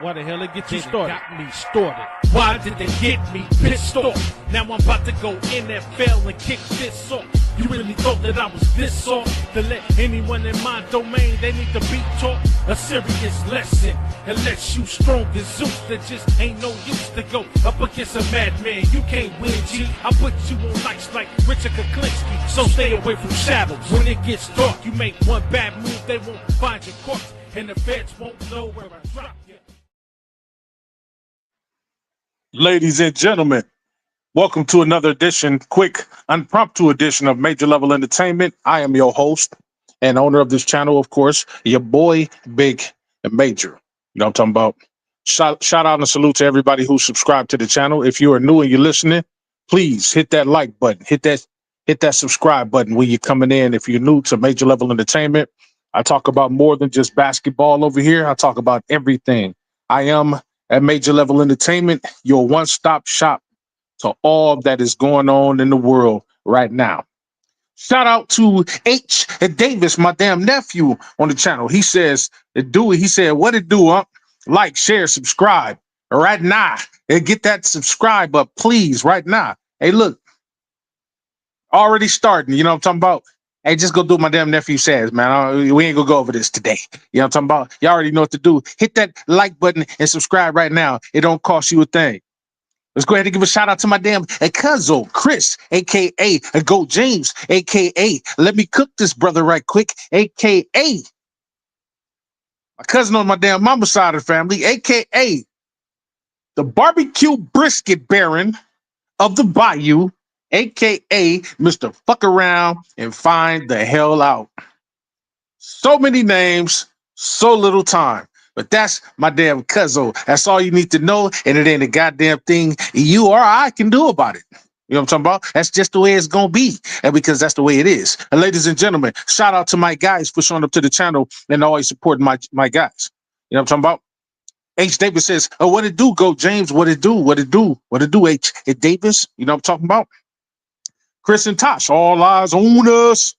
Why the hell it get you started? Got me started. Why did they get me pissed off? Now I'm about to go NFL and kick this off. You really thought that I was this off? To let anyone in my domain, they need to be taught a serious lesson. Unless you strong as Zeus, there just ain't no use to go up against a madman. You can't win, G. I put you on ice like Richard Kuklinski. So stay away from shadows. When it gets dark, you make one bad move, they won't find your corpse. And the feds won't know where I dropped you. Ladies and gentlemen, welcome to another edition, quick, impromptu edition of Major Level Entertainment. I am your host and owner of this channel, of course, your boy, Big and Major. You know what I'm talking about? Shout out and salute to everybody who subscribed to the channel. If you are new and you're listening, please hit that like button, hit that subscribe button when you're coming in. If you're new to Major Level Entertainment, I talk about more than just basketball over here. I talk about everything. I am at Major Level Entertainment, your one-stop shop to all that is going on in the world right now. Shout out to H. Davis, my damn nephew on the channel. He says, he said, what it do, huh? Like, share, subscribe right now. And get that subscribe up, please, right now. Hey, look, already starting, you know what I'm talking about? Hey, just go do what my damn nephew says, man. We ain't gonna go over this today. You know what I'm talking about? Y'all already know what to do. Hit that like button and subscribe right now. It don't cost you a thing. Let's go ahead and give a shout out to my damn cousin, Chris, a.k.a. Go James, a.k.a. Let me cook this brother right quick, a.k.a. my cousin on my damn mama's side of the family, a.k.a. the barbecue brisket baron of the bayou, a.k.a. Mr. Fuck Around and Find the Hell Out. So many names, so little time. But that's my damn cousin. That's all you need to know, and it ain't a goddamn thing you or I can do about it. You know what I'm talking about? That's just the way it's going to be, and because that's the way it is. And ladies and gentlemen, shout out to my guys for showing up to the channel and always supporting my guys. You know what I'm talking about? H. Davis says, oh, what it do, Go James? What it do? What it do? What it do, H. Davis? You know what I'm talking about? Chris and Tosh, all eyes on us.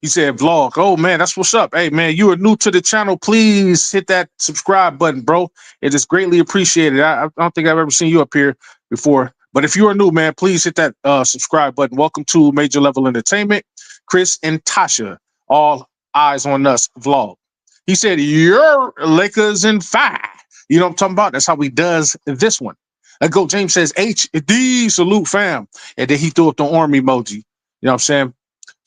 He said, vlog. Oh, man, that's what's up. Hey, man, you are new to the channel. Please hit that subscribe button, bro. It is greatly appreciated. I don't think I've ever seen you up here before. But if you are new, man, please hit that subscribe button. Welcome to Major Level Entertainment. Chris and Tasha, all eyes on us vlog. He said, you're Lakers in 5. You know what I'm talking about? That's how he does this one. Go James says, HD, salute fam. And then he threw up the arm emoji. You know what I'm saying?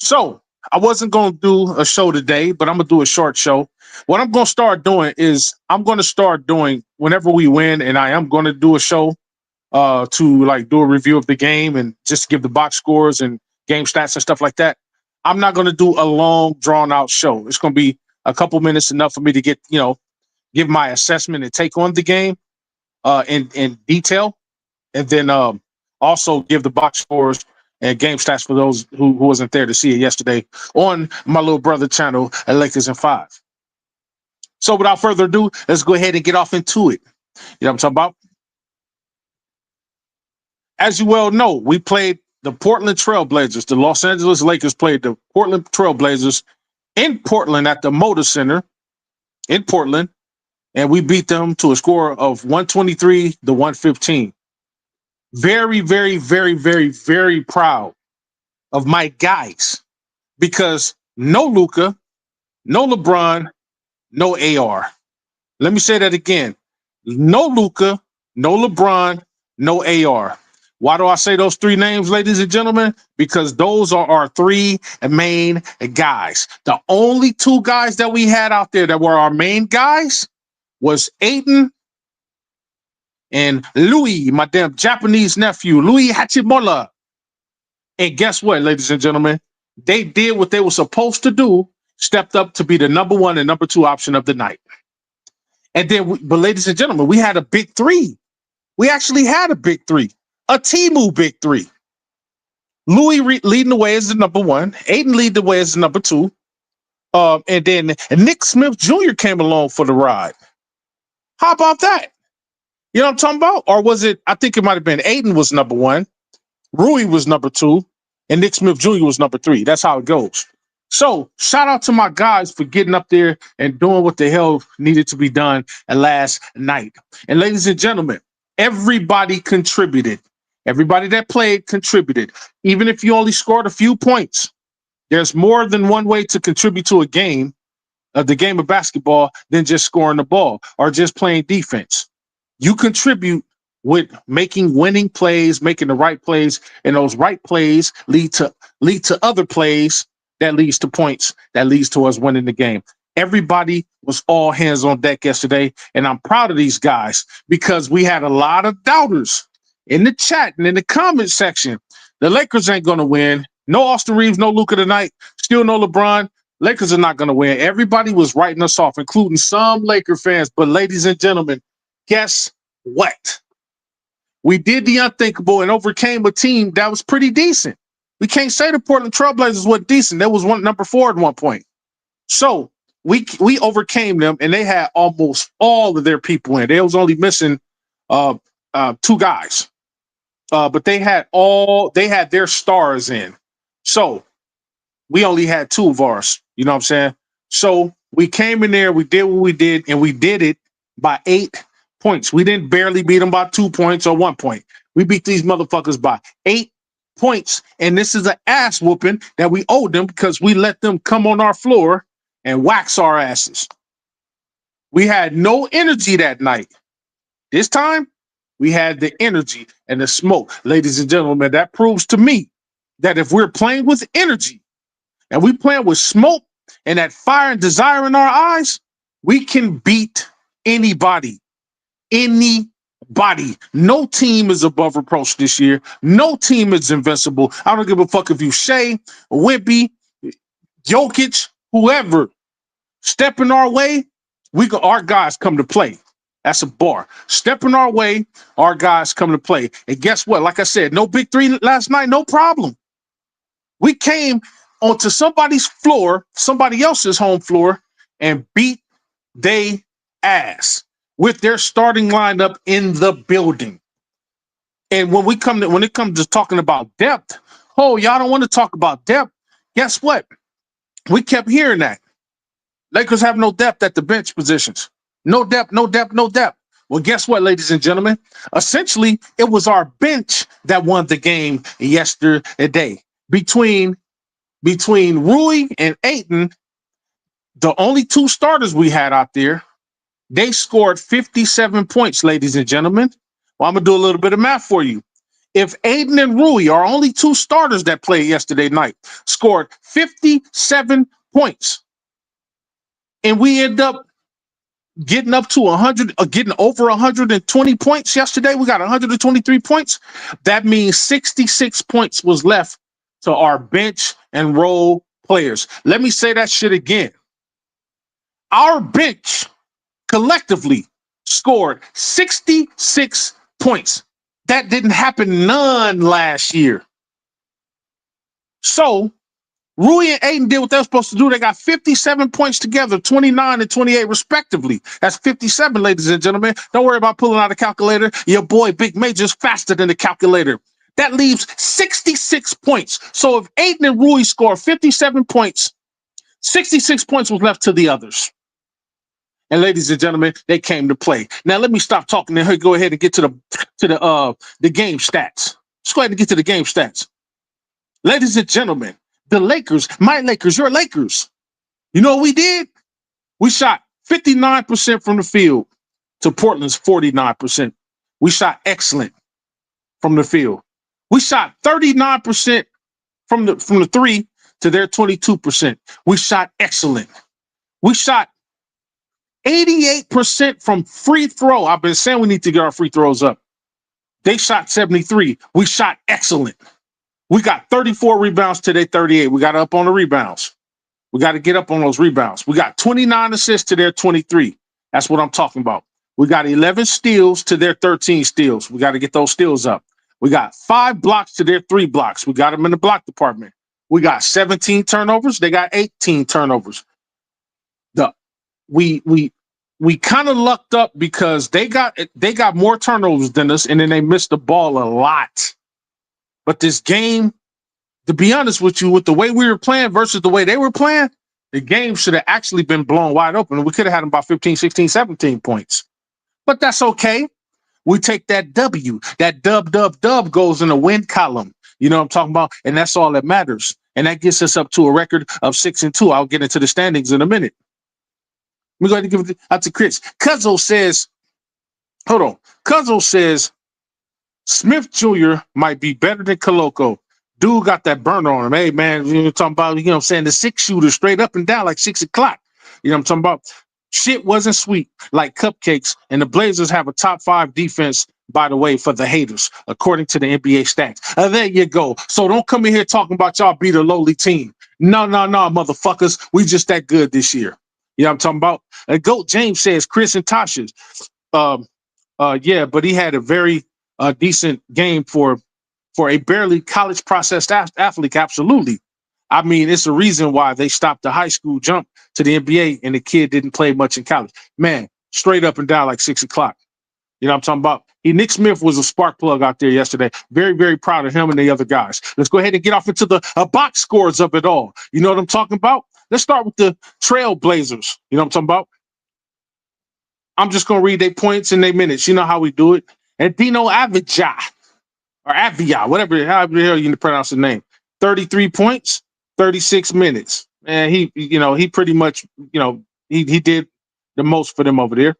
So, I wasn't going to do a show today, but I'm going to do a short show. What I'm going to start doing is I'm going to start doing whenever we win, and I am going to do a show to like do a review of the game and just give the box scores and game stats and stuff like that. I'm not going to do a long, drawn-out show. It's going to be a couple minutes enough for me to get, give my assessment and take on the game in detail, and then also give the box scores and game stats for those who wasn't there to see it yesterday on my little brother channel at Lakers in 5. So without further ado, let's go ahead and get off into it. You know what I'm talking about? As you well know, we played the Portland Trailblazers. The Los Angeles Lakers played the Portland Trailblazers in Portland at the Motor Center in Portland, and we beat them to a score of 123-115. Very, very, very, very, very proud of my guys because no Luka, no Lebron, no AR. Let me say that again. No Luka, no LeBron, no AR. Why do I say those three names, ladies and gentlemen? Because those are our three main guys. The only two guys that we had out there that were our main guys was Aiden and Louis, my damn Japanese nephew, Louis Hachimura. And guess what, ladies and gentlemen? They did what they were supposed to do, stepped up to be the number one and number two option of the night. And then, but ladies and gentlemen, we had a big three. We actually had a big three, a Timu big three. Louis leading the way as the number one, Aiden leading the way as the number two. And then Nick Smith Jr. came along for the ride. How about that? You know what I'm talking about? Or was it, I think it might have been Aiden was number one, Rui was number two, and Nick Smith Jr. was number three. That's how it goes. So shout out to my guys for getting up there and doing what the hell needed to be done last night. And ladies and gentlemen, everybody contributed. Everybody that played contributed. Even if you only scored a few points, there's more than one way to contribute to a game, the game of basketball, than just scoring the ball or just playing defense. You contribute with making winning plays, making the right plays, and those right plays lead to other plays that leads to points, that leads to us winning the game. Everybody was all hands on deck yesterday, and I'm proud of these guys because we had a lot of doubters in the chat and in the comment section. The Lakers ain't going to win. No Austin Reeves, no Luka tonight. Still no LeBron. Lakers are not going to win. Everybody was writing us off, including some Laker fans. But ladies and gentlemen, guess what? We did the unthinkable and overcame a team that was pretty decent. We can't say the Portland Trailblazers were decent. That was number 4 at one point. So we overcame them, and they had almost all of their people in. They was only missing 2 guys, but they had their stars in. So we only had 2 of ours. You know what I'm saying? So we came in there, we did what we did, and we did it by 8 points. We didn't barely beat them by 2 points or 1 point. We beat these motherfuckers by 8 points. And this is an ass whooping that we owed them because we let them come on our floor and wax our asses. We had no energy that night. This time, we had the energy and the smoke. Ladies and gentlemen, that proves to me that if we're playing with energy and we playing with smoke and that fire and desire in our eyes, we can beat anybody. Anybody. No team is above reproach this year. No team is invincible. I don't give a fuck if you Shea, Wimpy, Jokic, whoever. Stepping our way, our guys come to play. That's a bar. Stepping our way, our guys come to play. And guess what? Like I said, no big 3 last night, no problem. We came onto somebody's floor, somebody else's home floor, and beat they ass with their starting lineup in the building. And when it comes to talking about depth, y'all don't want to talk about depth. Guess what? We kept hearing that. Lakers have no depth at the bench positions. No depth, no depth, no depth. Well, guess what, ladies and gentlemen? Essentially, it was our bench that won the game yesterday. Between Rui and Ayton, the only 2 starters we had out there, they scored 57 points, ladies and gentlemen. Well, I'm going to do a little bit of math for you. If Ayton and Rui are only 2 starters that played yesterday night, scored 57 points, and we end up getting up to 100, getting over 120 points yesterday, we got 123 points. That means 66 points was left to our bench and role players. Let me say that shit again. Our bench collectively scored 66 points. That didn't happen none last year. So Rui and Ayton did what they're supposed to do. They got 57 points together, 29 and 28 respectively. That's 57, ladies and gentlemen. Don't worry about pulling out a calculator. Your boy Big Major's faster than the calculator. That leaves 66 points. So if Ayton and Rui score 57 points, 66 points was left to the others. And ladies and gentlemen, they came to play. Now let me stop talking and go ahead and get to the game stats. Let's go ahead and get to the game stats. Ladies and gentlemen, the Lakers, my Lakers, your Lakers. You know what we did? We shot 59% from the field to Portland's 49%. We shot excellent from the field. We shot 39% from the 3 to their 22%. We shot excellent. We shot 88% from free throw. I've been saying we need to get our free throws up. They shot 73. We shot excellent. We got 34 rebounds to their 38. We got up on the rebounds. We got to get up on those rebounds. We got 29 assists to their 23. That's what I'm talking about. We got 11 steals to their 13 steals. We got to get those steals up. We got 5 blocks to their 3 blocks. We got them in the block department. We got 17 turnovers. They got 18 turnovers. We kind of lucked up because they got more turnovers than us, and then they missed the ball a lot. But this game to be honest with you, with the way we were playing versus the way they were playing, the game should have actually been blown wide open. We could have had them about 15, 16, 17 points. But that's okay. We take that W. That dub goes in the win column. You know what I'm talking about? And that's all that matters. And that gets us up to a record of 6-2. I'll get into the standings in a minute. We're going to give it out to Chris. Cuzzo says, hold on. Cuzzo says, Smith Jr. might be better than Coloco. Dude got that burner on him. Hey, man, you're talking about, you know what I'm saying, the 6-shooter straight up and down like 6 o'clock. You know what I'm talking about? Shit wasn't sweet like cupcakes, and the Blazers have a top 5 defense, by the way, for the haters, according to the NBA stats. There you go. So don't come in here talking about y'all beat a lowly team. No, motherfuckers. We just that good this year. You know what I'm talking about? Goat James says, Chris and Tasha's. Yeah, but he had a very decent game for a barely college processed athlete. Absolutely. I mean, it's a reason why they stopped the high school jump to the NBA and the kid didn't play much in college. Man, straight up and down like 6 o'clock. You know what I'm talking about? Nick Smith was a spark plug out there yesterday. Very, very proud of him and the other guys. Let's go ahead and get off into the box scores of it all. You know what I'm talking about? Let's start with the Trailblazers. You know what I'm talking about? I'm just going to read their points and their minutes. You know how we do it. And Dino Avija, or Avia, however the hell you pronounce the name. 33 points, 36 minutes. And he pretty much, he did the most for them over there.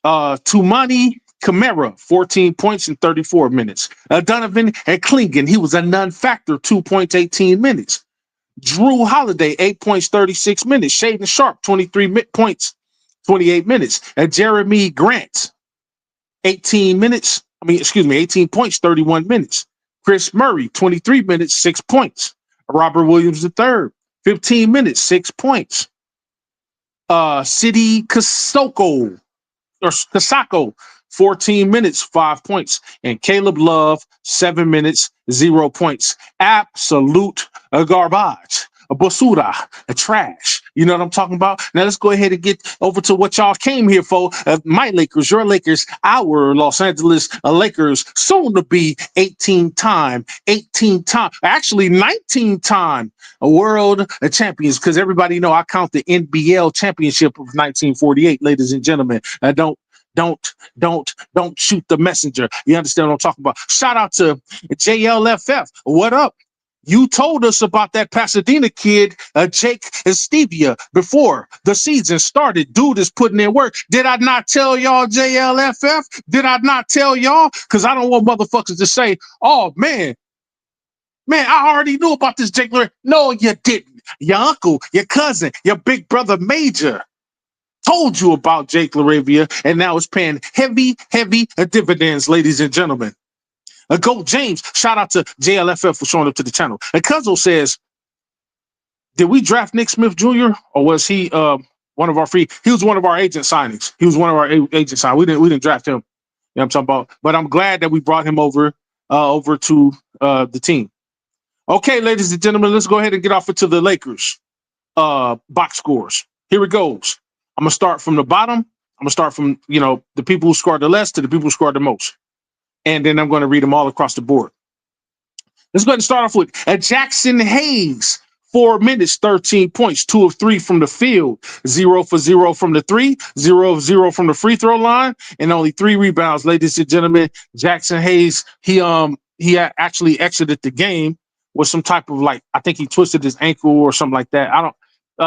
Tumani Camara, 14 points in 34 minutes. Donovan and Klingon, he was a non-factor, 2 points, 18 minutes. Drew Holiday, 8 points, 36 minutes. Shaden Sharp, 23 points, 28 minutes. Jeremy Grant, 18 points, 31 minutes. Chris Murray, 23 minutes, 6 points. Robert Williams III, 15 minutes, 6 points. Sidi Kosako, 14 minutes, 5 points. And Caleb Love, 7 minutes, 0 points. Absolute garbage. A basura, a trash. You know what I'm talking about? Now let's go ahead and get over to what y'all came here for. My Lakers, your Lakers, our Los Angeles Lakers, soon to be 18-time, actually 19-time world champions. Because everybody know I count the NBL championship of 1948, ladies and gentlemen. Don't shoot the messenger. You understand what I'm talking about? Shout out to JLFF. What up? You told us about that Pasadena kid, Jake Estevia, before the season started. Dude is putting in work. Did I not tell y'all, JLFF? Did I not tell y'all? Because I don't want motherfuckers to say, oh, man, I already knew about this Jake Larry. No, you didn't. Your uncle, your cousin, your big brother Major told you about Jake Laravia, and now it's paying heavy dividends, ladies and gentlemen. Goat James, shout out to JLFF for showing up to the channel. And Cuzzo says, did we draft Nick Smith Jr. or was he one of our free? He was one of our agent signings. We didn't draft him. You know what I'm talking about? But I'm glad that we brought him over to the team. Okay, ladies and gentlemen, let's go ahead and get off into the Lakers box scores. Here it goes. I'm gonna start from the bottom. I'm gonna start from the people who scored the less to the people who scored the most. And then I'm going to read them all across the board. Let's go ahead and start off with Jackson Hayes, 4 minutes, 13 points, 2 of 3 from the field, 0 for 0 from the 3, 0 of 0 from the free throw line, and only 3 rebounds. Ladies and gentlemen, Jackson Hayes, he actually exited the game with some type of I think he twisted his ankle or something like that.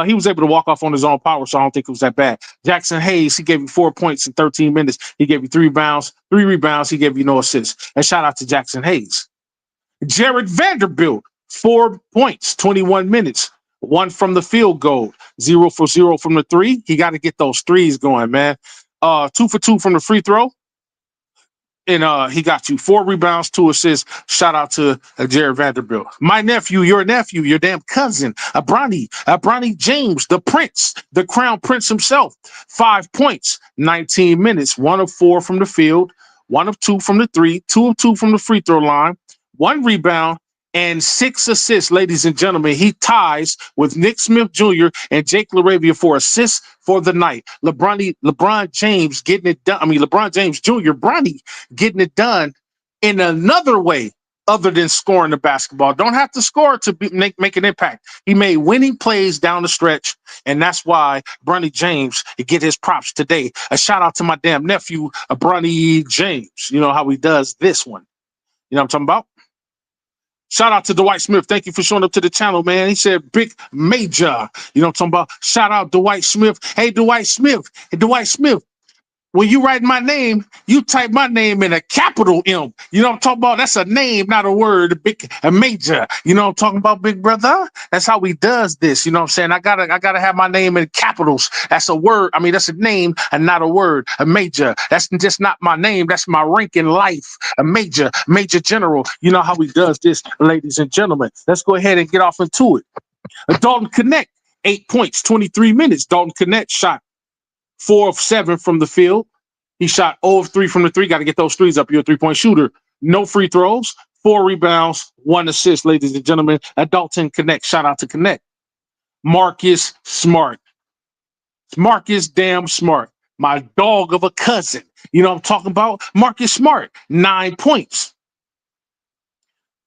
He was able to walk off on his own power, so I don't think it was that bad. Jackson Hayes, he gave you 4 points in 13 minutes. He gave you 3 rebounds. He gave you no assists. And shout out to Jackson Hayes. Jared Vanderbilt, 4 points, 21 minutes. 1 from the field goal, 0 for 0 from the 3. He got to get those threes going, man. 2 for 2 from the free throw. And he got you 4 rebounds, 2 assists. Shout out to Jared Vanderbilt. My nephew, your damn cousin, Bronny James, the prince, the crown prince himself. 5 points, 19 minutes, 1 of 4 from the field, 1 of 2 from the 3, 2 of 2 from the free throw line, 1 rebound, and 6 assists, ladies and gentlemen. He ties with Nick Smith Jr. and Jake Laravia for assists for the night. LeBron James getting it done. LeBron James Jr., Bronny getting it done in another way other than scoring the basketball. Don't have to score to make an impact. He made winning plays down the stretch, and that's why Bronny James get his props today. A shout out to my damn nephew, Bronny James. You know how he does this one. You know what I'm talking about? Shout out to Dwight Smith. Thank you for showing up to the channel, man. He said big major. You know what I'm talking about? Shout out Dwight Smith. Hey, Dwight Smith. Hey, Dwight Smith. When you write my name, you type my name in a capital M. You know what I'm talking about? That's a name, not a word. A major. You know what I'm talking about, big brother? That's how he does this. You know what I'm saying? I gotta have my name in capitals. That's a word. I mean, that's a name and not a word. A major. That's just not my name. That's my rank in life. A major general. You know how he does this, ladies and gentlemen. Let's go ahead and get off into it. Dalton Connect, 8 points, 23 minutes. Dalton Connect shot 4 of 7 from the field. He shot 0 of 3 from the three. Got to get those threes up. You're a three-point shooter. No free throws, 4 rebounds, 1 assist, ladies and gentlemen. Dalton Connect. Shout out to Connect. Marcus Smart. Marcus damn Smart. My dog of a cousin. You know what I'm talking about? Marcus Smart, 9 points.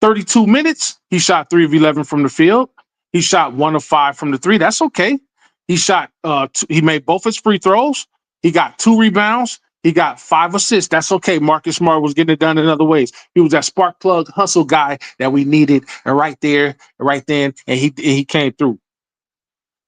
32 minutes. He shot 3 of 11 from the field. He shot 1 of 5 from the three. That's okay. He shot, he made both his free throws. He got 2 rebounds. He got 5 assists. That's okay. Marcus Smart was getting it done in other ways. He was that spark plug hustle guy that we needed, and right there, right then, and he came through.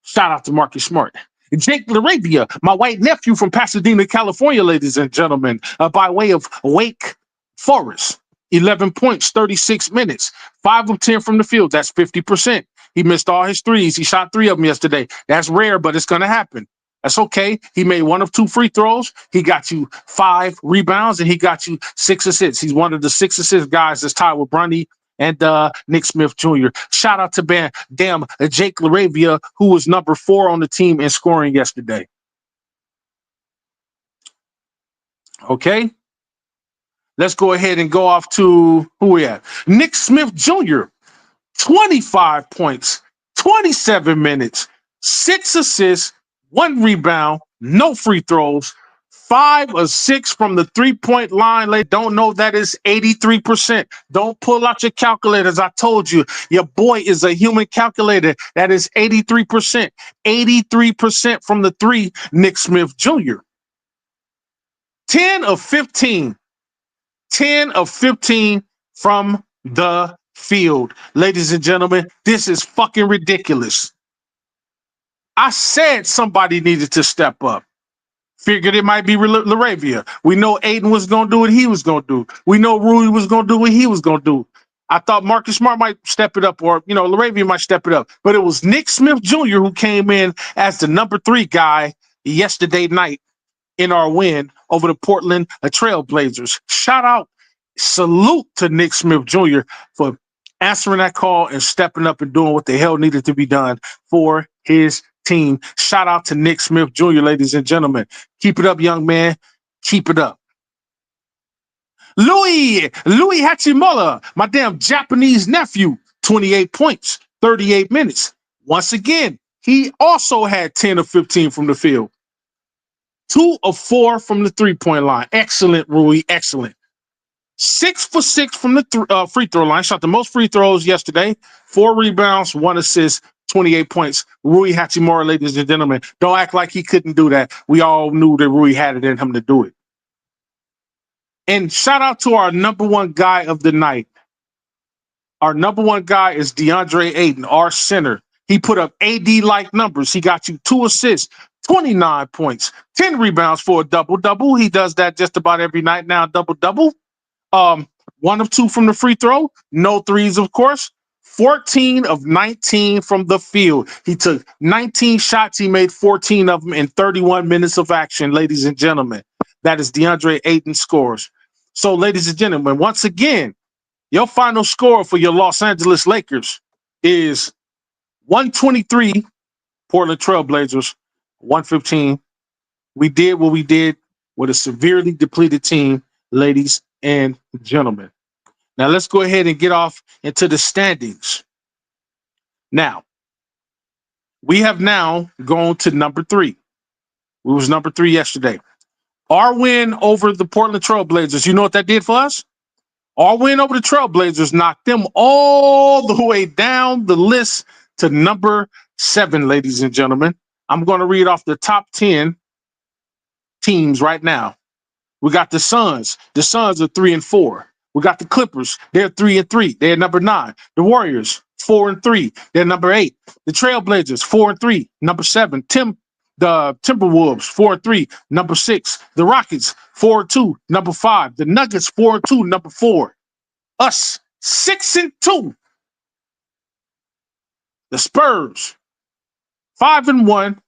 Shout out to Marcus Smart. Jake Larabia, my white nephew from Pasadena, California, ladies and gentlemen, by way of Wake Forest. 11 points, 36 minutes, 5 of 10 from the field. That's 50%. He missed all his threes. He shot 3 of them yesterday. That's rare, but it's going to happen. That's okay. He made 1 of 2 free throws. He got you 5 rebounds, and he got you 6 assists. He's one of the 6 assist guys that's tied with Bronny and Nick Smith Jr. Shout out to Jake Laravia, who was number 4 on the team in scoring yesterday. Okay. Let's go ahead and go off to who we have. Nick Smith Jr., 25 points, 27 minutes, 6 assists, 1 rebound, no free throws, 5 of 6 from the three-point line. They don't know that is 83%. Don't pull out your calculators. I told you, your boy is a human calculator. That is 83%. 83% from the three, Nick Smith Jr. 10 of 15. 10 of 15 from the field. Ladies and gentlemen, this is fucking ridiculous. I said somebody needed to step up. Figured it might be Laravia. We know Aiden was going to do what he was going to do. We know Rui was going to do what he was going to do. I thought Marcus Smart might step it up, or, Laravia might step it up. But it was Nick Smith Jr. who came in as the number 3 guy yesterday night in our win over the Portland Trailblazers. Shout out, salute to Nick Smith Jr. for answering that call and stepping up and doing what the hell needed to be done for his team. Shout out to Nick Smith Jr., ladies and gentlemen. Keep it up, young man. Keep it up. Louis Hachimura, my damn Japanese nephew, 28 points, 38 minutes. Once again, he also had 10 of 15 from the field. 2 of 4 from the three-point line. Excellent, Rui. Excellent. 6 for 6 from the free throw line. Shot the most free throws yesterday. 4 rebounds, 1 assist, 28 points. Rui Hachimura, ladies and gentlemen. Don't act like he couldn't do that. We all knew that Rui had it in him to do it. And shout out to our number 1 guy of the night. Our number 1 guy is DeAndre Ayton, our center. He put up AD-like numbers. He got you 2 assists, 29 points, 10 rebounds for a double-double. He does that just about every night now, double-double. 1 of 2 from the free throw. No threes, of course. 14 of 19 from the field. He took 19 shots. He made 14 of them in 31 minutes of action, ladies and gentlemen. That is DeAndre Ayton scores. So, ladies and gentlemen, once again, your final score for your Los Angeles Lakers is 123, Portland Trailblazers, 115. We did what we did with a severely depleted team, ladies and gentlemen. Now, let's go ahead and get off into the standings. Now, we have now gone to number 3. We was number 3 yesterday. Our win over the Portland Trailblazers, you know what that did for us? Our win over the Trailblazers knocked them all the way down the list to number 7, ladies and gentlemen. I'm going to read off the top 10 teams right now. We got the Suns. The Suns are 3-4. We got the Clippers. They're 3-3. They're number 9. The Warriors 4-3. They're number 8. The Trailblazers 4-3. Number 7. The Timberwolves 4-3. Number 6. The Rockets 4-2. Number 5. The Nuggets 4-2. Number 4. Us 6-2. The Spurs 5-1,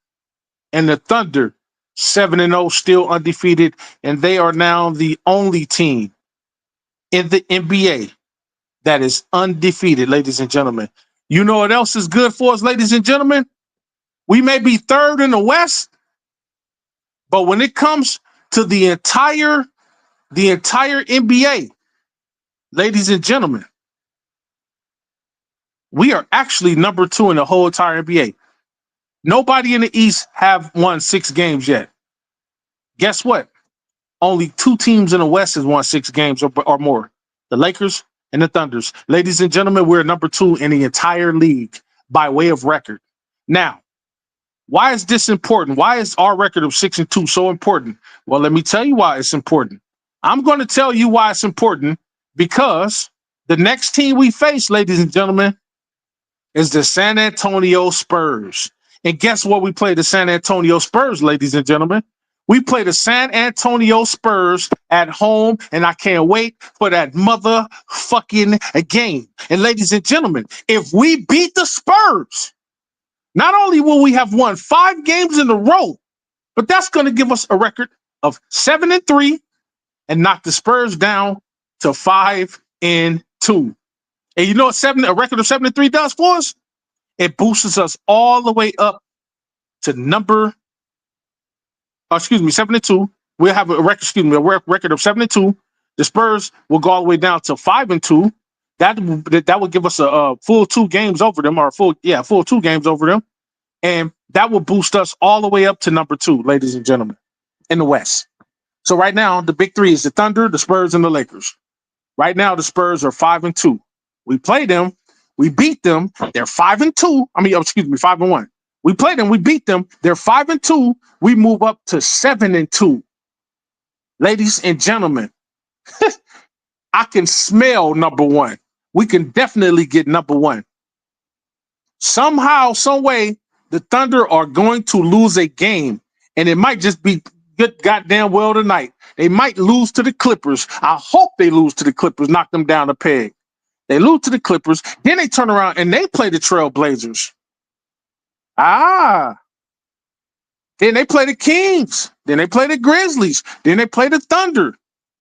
and the Thunder 7-0, still undefeated, and they are now the only team in the NBA that is undefeated, ladies and gentlemen. You know what else is good for us, ladies and gentlemen? We may be third in the West, but when it comes to the entire NBA, ladies and gentlemen, we are actually number 2 in the whole entire NBA. Nobody in the East have won 6 games yet. Guess what? Only 2 teams in the West has won 6 games or more. The Lakers and the Thunders. Ladies and gentlemen, we're number 2 in the entire league by way of record. Now, why is this important? Why is our record of 6-2 so important? Well, let me tell you why it's important. I'm going to tell you why it's important because the next team we face, ladies and gentlemen, is the San Antonio Spurs. And guess what? We play the San Antonio Spurs, ladies and gentlemen. We play the San Antonio Spurs at home, and I can't wait for that motherfucking game. And ladies and gentlemen, if we beat the Spurs, not only will we have won 5 games in a row, but that's going to give us a record of 7-3 and knock the Spurs down to 5-2. And you know what a record of 7-3 does for us? It boosts us all the way up to 7-2. We'll have a record of 7-2. The Spurs will go all the way down to 5-2. That will give us a full 2 games over them, or full 2 games over them. And that will boost us all the way up to number 2, ladies and gentlemen, in the West. So right now, the big 3 is the Thunder, the Spurs, and the Lakers. Right now, the Spurs are 5-2. We play them. We beat them. They're 5-2. 5-1. We play them. We beat them. They're 5-2. We move up to 7-2. Ladies and gentlemen, I can smell number 1. We can definitely get number 1. Somehow, some way, the Thunder are going to lose a game, and it might just be good goddamn well tonight. They might lose to the Clippers. I hope they lose to the Clippers, knock them down a peg. They lose to the Clippers. Then they turn around and they play the Trailblazers. Then they play the Kings. Then they play the Grizzlies. Then they play the Thunder.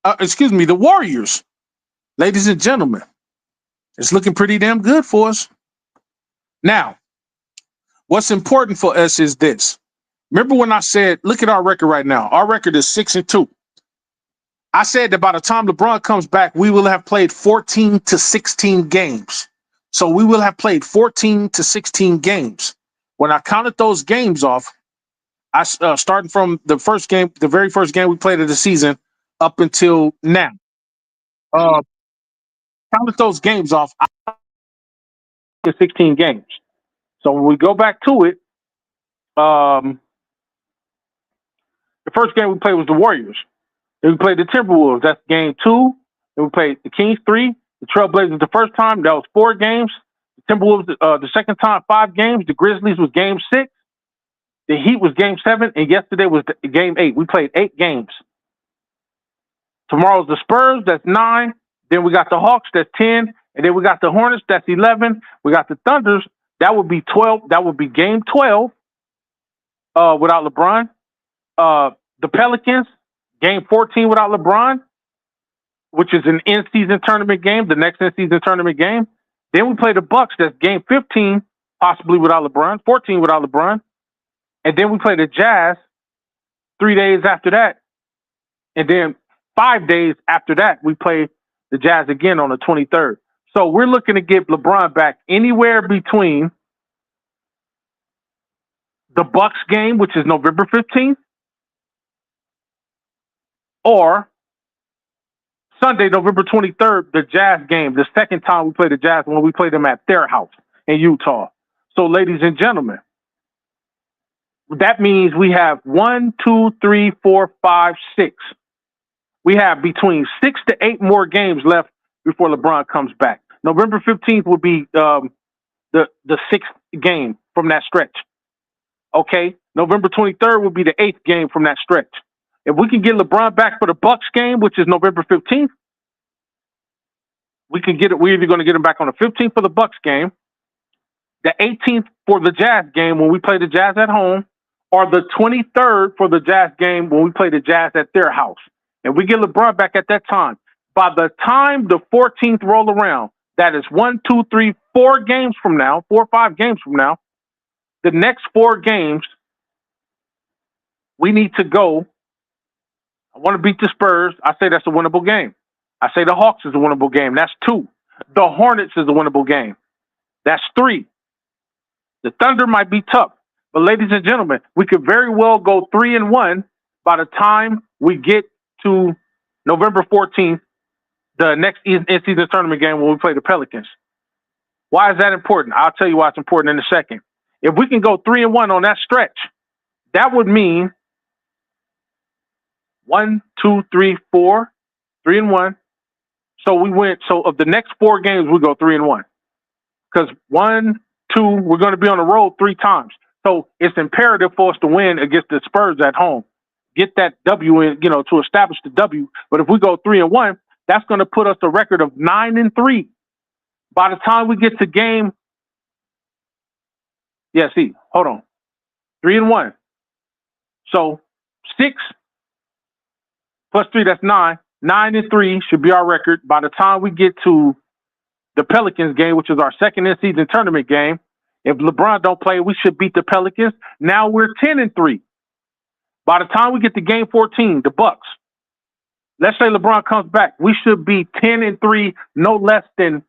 The Warriors. Ladies and gentlemen, it's looking pretty damn good for us. Now, what's important for us is this. Remember when I said, look at our record right now. Our record is 6-2. I said that by the time LeBron comes back, we will have played 14 to 16 games. So we will have played 14 to 16 games. When I counted those games off, I starting from the very first game we played of the season up until now. Counted those games off, I 16 games. So when we go back to it, the first game we played was the Warriors. Then we played the Timberwolves. That's game 2. Then we played the Kings 3. The Trailblazers the first time. That was 4 games. The Timberwolves the second time, 5 games. The Grizzlies was game 6. The Heat was game 7. And yesterday was game 8. We played 8 games. Tomorrow's the Spurs. That's 9. Then we got the Hawks. That's 10. And then we got the Hornets. That's 11. We got the Thunders. That would be 12. That would be game 12 without LeBron. The Pelicans. Game 14 without LeBron, which is an in-season tournament game, the next in-season tournament game. Then we play the Bucks. That's game 15, possibly without LeBron, 14 without LeBron. And then we play the Jazz 3 days after that. And then 5 days after that, we play the Jazz again on the 23rd. So we're looking to get LeBron back anywhere between the Bucks game, which is November 15th, or Sunday, November 23rd, the Jazz game, the second time we played the Jazz when we played them at their house in Utah. So, ladies and gentlemen, that means we have 1, 2, 3, 4, 5, 6. We have between 6 to 8 more games left before LeBron comes back. November 15th will be the 6th game from that stretch. Okay? November 23rd will be the 8th game from that stretch. If we can get LeBron back for the Bucks game, which is November 15th, we can get it. We're either going to get him back on the 15th for the Bucks game, the 18th for the Jazz game when we play the Jazz at home, or the 23rd for the Jazz game when we play the Jazz at their house. And we get LeBron back at that time. By the time the 14th roll around, that is 1, 2, 3, 4 games from now, 4 or 5 games from now, the next 4 games, we need to go. I want to beat the Spurs. I say that's a winnable game. I say the Hawks is a winnable game. That's 2. The Hornets is a winnable game. That's 3. The Thunder might be tough. But ladies and gentlemen, we could very well go 3-1 by the time we get to November 14th, the next in-season tournament game when we play the Pelicans. Why is that important? I'll tell you why it's important in a second. If we can go 3-1 on that stretch, that would mean 1, 2, 3, 4, 3-1. So we went. So of the next 4 games, we go 3-1. Because 1, 2, we're going to be on the road 3 times. So it's imperative for us to win against the Spurs at home. Get that W in, to establish the W. But if we go 3-1, that's going to put us a record of 9-3. By the time we get to game, hold on, 3-1. So 6 plus 3, that's 9. 9-3 should be our record. By the time we get to the Pelicans game, which is our second in-season tournament game, if LeBron don't play, we should beat the Pelicans. Now we're 10-3. By the time we get to game 14, the Bucks, let's say LeBron comes back, we should be 10-3, no less than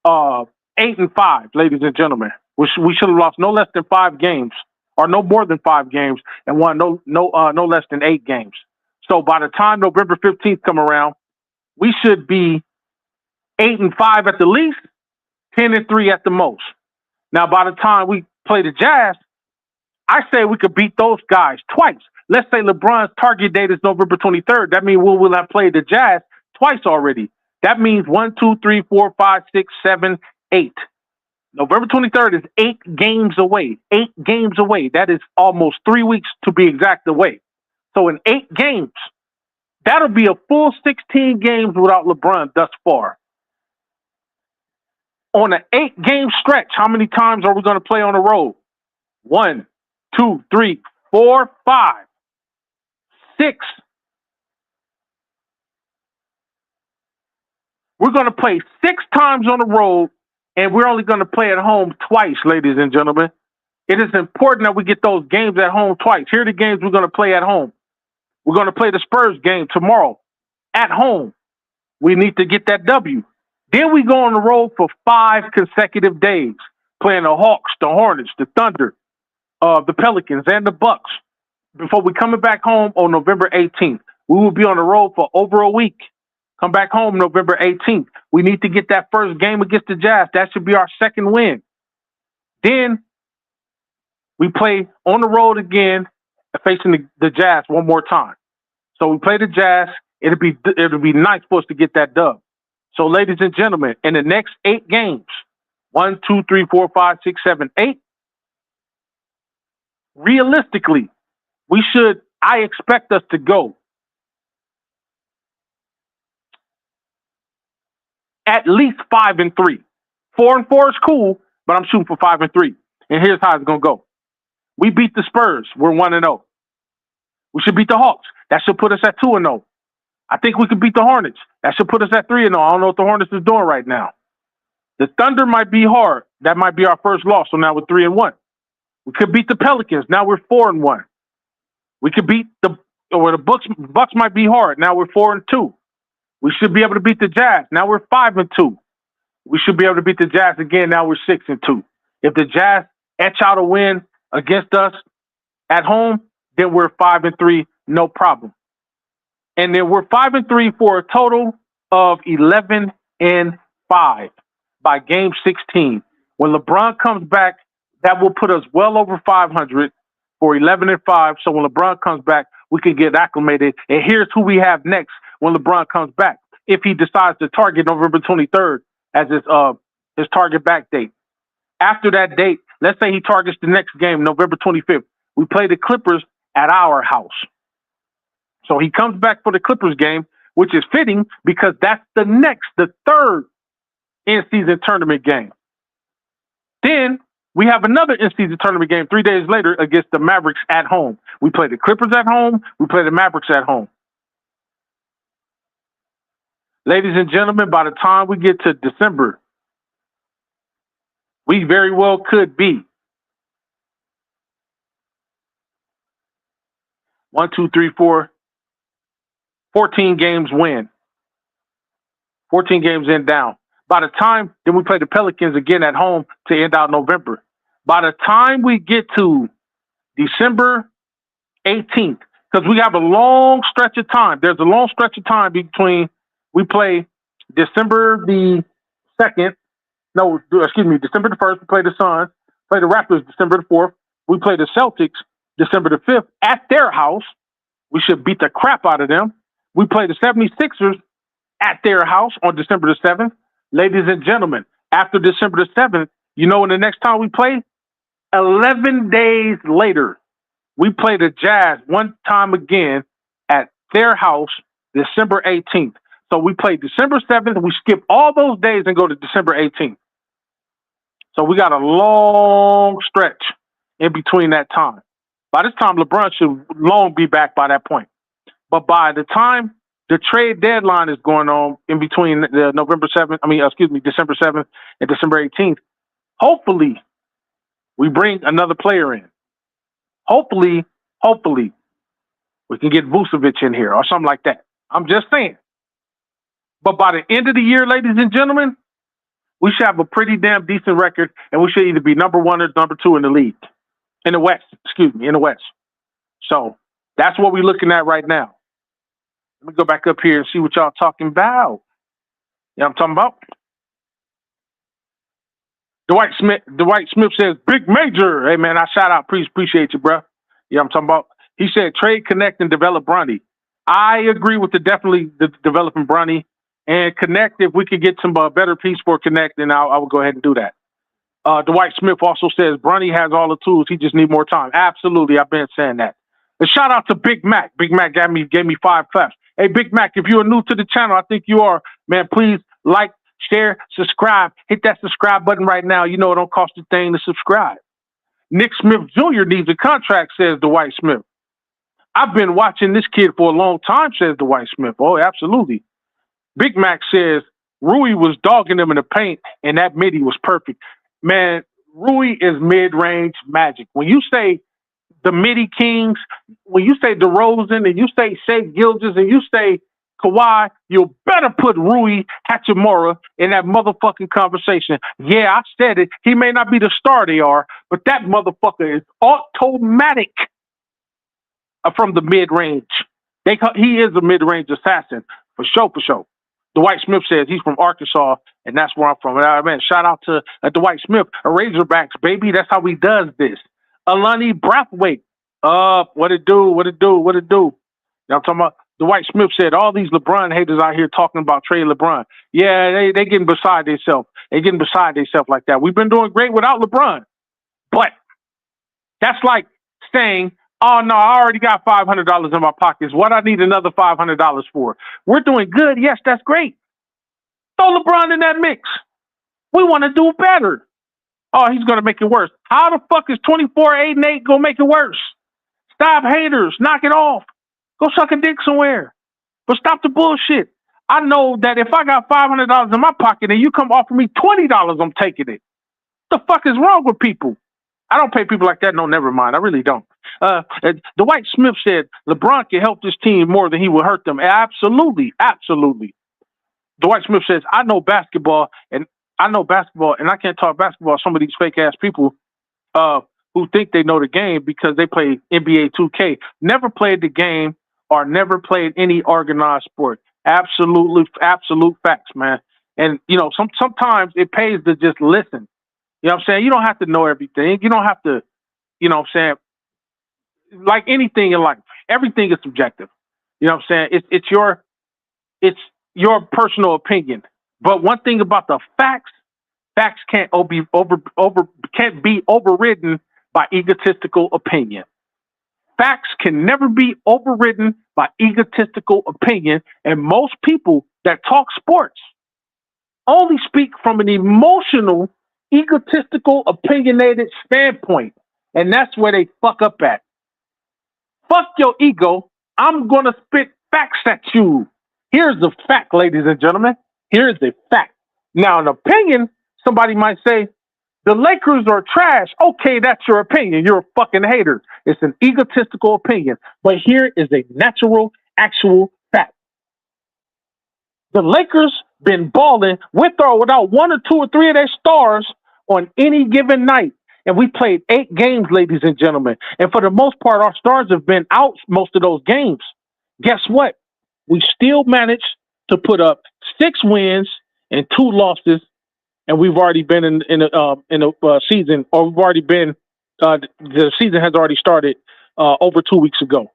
8-5, ladies and gentlemen. We should have lost no less than 5 games, or no more than 5 games, and won no less than 8 games. So by the time November 15th come around, we should be 8-5 at the least, 10-3 at the most. Now, by the time we play the Jazz, I say we could beat those guys twice. Let's say LeBron's target date is November 23rd. That means we will have played the Jazz twice already. That means 1, 2, 3, 4, 5, 6, 7, 8. November 23rd is 8 games away. 8 games away. That is almost 3 weeks to be exact away. So in 8 games, that'll be a full 16 games without LeBron thus far. On an 8-game stretch, how many times are we going to play on the road? 1, 2, 3, 4, 5, 6. We're going to play 6 times on the road, and we're only going to play at home twice, ladies and gentlemen. It is important that we get those games at home twice. Here are the games we're going to play at home. We're going to play the Spurs game tomorrow at home. We need to get that W. Then we go on the road for 5 consecutive days, playing the Hawks, the Hornets, the Thunder, the Pelicans, and the Bucks. Before we coming back home on November 18th, we will be on the road for over a week. Come back home November 18th. We need to get that first game against the Jazz. That should be our second win. Then we play on the road again, facing the Jazz one more time. So we play the Jazz. It'll be nice for us to get that dub. So, ladies and gentlemen, in the next 8 games, 1, 2, 3, 4, 5, 6, 7, 8, realistically, I expect us to go at least 5-3. 4-4 is cool, but I'm shooting for 5-3. And here's how it's going to go. We beat the Spurs. We're 1-0. We should beat the Hawks. That should put us at 2-0. I think we could beat the Hornets. That should put us at 3-0. I don't know what the Hornets is doing right now. The Thunder might be hard. That might be our first loss. So now we're 3-1. We could beat the Pelicans. Now we're 4-1. We could beat the Bucks might be hard. Now we're 4-2. We should be able to beat the Jazz. Now we're 5-2. We should be able to beat the Jazz again. Now we're 6-2. If the Jazz etch out a win against us at home, then we're 5-3, no problem. And then we're 5-3 for a total of 11-5 by game 16. When LeBron comes back, that will put us well over 500 for 11-5. So when LeBron comes back, we can get acclimated. And here's who we have next when LeBron comes back, if he decides to target November 23rd as his target back date. After that date, let's say he targets the next game, November 25th. We play the Clippers at our house. So he comes back for the Clippers game, which is fitting because that's the third in-season tournament game. Then we have another in-season tournament game 3 days later against the Mavericks at home. We play the Clippers at home. We play the Mavericks at home. Ladies and gentlemen, by the time we get to December, we very well could be 14 games win. 14 games in down. By the time, then we play the Pelicans again at home to end out November. By the time we get to December 18th, because we have a long stretch of time. There's a long stretch of time between we play December the 2nd. No, excuse me, December the 1st, we play the Suns. Play the Raptors December the 4th. We play the Celtics December the 5th at their house. We should beat the crap out of them. We play the 76ers at their house on December the 7th. Ladies and gentlemen, after December the 7th, you know when the next time we play? 11 days later, we play the Jazz one time again at their house, December 18th. So we play December 7th, we skip all those days and go to December 18th. So we got a long stretch in between that time. By this time, LeBron should long be back by that point. But by the time the trade deadline is going on in between the December 7th and December 18th, hopefully we bring another player in. Hopefully we can get Vucevic in here or something like that. I'm just saying. But by the end of the year, ladies and gentlemen, we should have a pretty damn decent record, and we should either be number 1 or number 2 in the league. In the West. So that's what we're looking at right now. Let me go back up here and see what y'all talking about. You know what I'm talking about? Dwight Smith says, Big Major. Hey, man, I shout out. Appreciate you, bro. You know what I'm talking about? He said, trade, connect, and develop Bronny. I agree with definitely developing Bronny. And connect, if we could get some better piece for connect, then I would go ahead and do that. Dwight Smith also says, Bronny has all the tools. He just need more time. Absolutely. I've been saying that. And shout out to Big Mac. Big Mac gave me 5 claps. Hey, Big Mac, if you are new to the channel, I think you are, man, please like, share, subscribe. Hit that subscribe button right now. You know it don't cost a thing to subscribe. Nick Smith Jr. needs a contract, says Dwight Smith. I've been watching this kid for a long time, says Dwight Smith. Oh, absolutely. Big Mac says Rui was dogging him in the paint, and that midi was perfect. Man, Rui is mid-range magic. When you say the midi kings, when you say DeRozan, and you say Shea Gilgeous, and you say Kawhi, you better put Rui Hachimura in that motherfucking conversation. Yeah, I said it. He may not be the star they are, but that motherfucker is automatic from the mid-range. He is a mid-range assassin, for sure. Dwight Smith says he's from Arkansas, and that's where I'm from. Man, shout out to Dwight Smith, a Razorbacks, baby. That's how he does this. Alani Brathwaite. What it do? You know what I'm talking about? Dwight Smith said all these LeBron haters out here talking about trade LeBron. Yeah, they getting beside themselves. They getting beside themselves like that. We've been doing great without LeBron. But that's like saying, oh, no, I already got $500 in my pockets. What I need another $500 for? We're doing good. Yes, that's great. Throw LeBron in that mix. We want to do better. Oh, he's going to make it worse. How the fuck is 24-8-8 going to make it worse? Stop haters. Knock it off. Go suck a dick somewhere. But stop the bullshit. I know that if I got $500 in my pocket and you come offer me $20, I'm taking it. What the fuck is wrong with people? I don't pay people like that. No, never mind. I really don't. Dwight Smith said LeBron can help this team more than he will hurt them. Absolutely. Dwight Smith says, I know basketball, and I can't talk basketball. Some of these fake ass people who think they know the game because they play NBA 2K, never played the game or never played any organized sport. Absolute facts, man. And sometimes it pays to just listen. You know what I'm saying? You don't have to know everything. You don't have to, you know what I'm saying? Like anything in life, everything is subjective. You know what I'm saying? It's your personal opinion. But one thing about the facts can't be overridden by egotistical opinion. Facts can never be overridden by egotistical opinion, and most people that talk sports only speak from an emotional, egotistical, opinionated standpoint, and that's where they fuck up at. Fuck your ego. I'm gonna spit facts at you. Here's the fact, ladies and gentlemen. Here's the fact. Now, an opinion, somebody might say, the Lakers are trash. Okay, that's your opinion. You're a fucking hater. It's an egotistical opinion. But here is a natural, actual fact. The Lakers been balling with or without one or two or three of their stars on any given night. And we played 8 games, ladies and gentlemen. And for the most part, our stars have been out most of those games. Guess what? We still managed to put up 6 wins and 2 losses. And we've already been in a season, or we've already been, the season has already started over 2 weeks ago.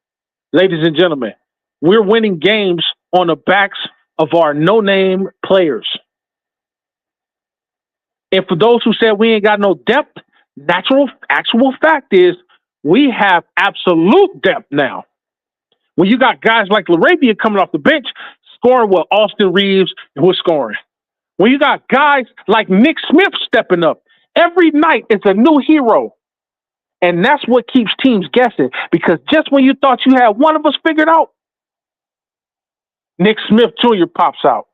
Ladies and gentlemen, we're winning games on the backs of our no-name players. And for those who said we ain't got no depth, actual fact is we have absolute depth now. When you got guys like Larabia coming off the bench, scoring with Austin Reeves, who was scoring. When you got guys like Nick Smith stepping up, every night it's a new hero. And that's what keeps teams guessing. Because just when you thought you had one of us figured out, Nick Smith Jr. pops out.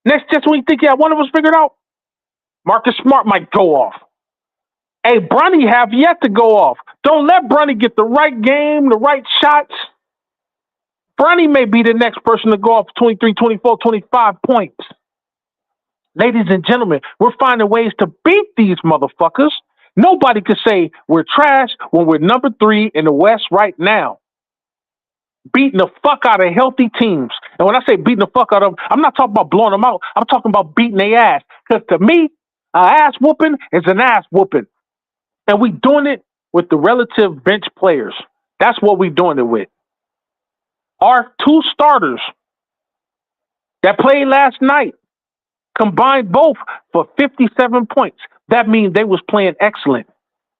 Just when you think you had one of us figured out, Marcus Smart might go off. Hey, Bronny have yet to go off. Don't let Bronny get the right game, the right shots. Bronny may be the next person to go off 23, 24, 25 points. Ladies and gentlemen, we're finding ways to beat these motherfuckers. Nobody can say we're trash when we're number 3 in the West right now. Beating the fuck out of healthy teams. And when I say beating the fuck out of them, I'm not talking about blowing them out. I'm talking about beating their ass. Because to me, an ass whooping is an ass whooping. And we doing it with the relative bench players. That's what we doing it with. Our 2 starters that played last night combined both for 57 points. That means they was playing excellent.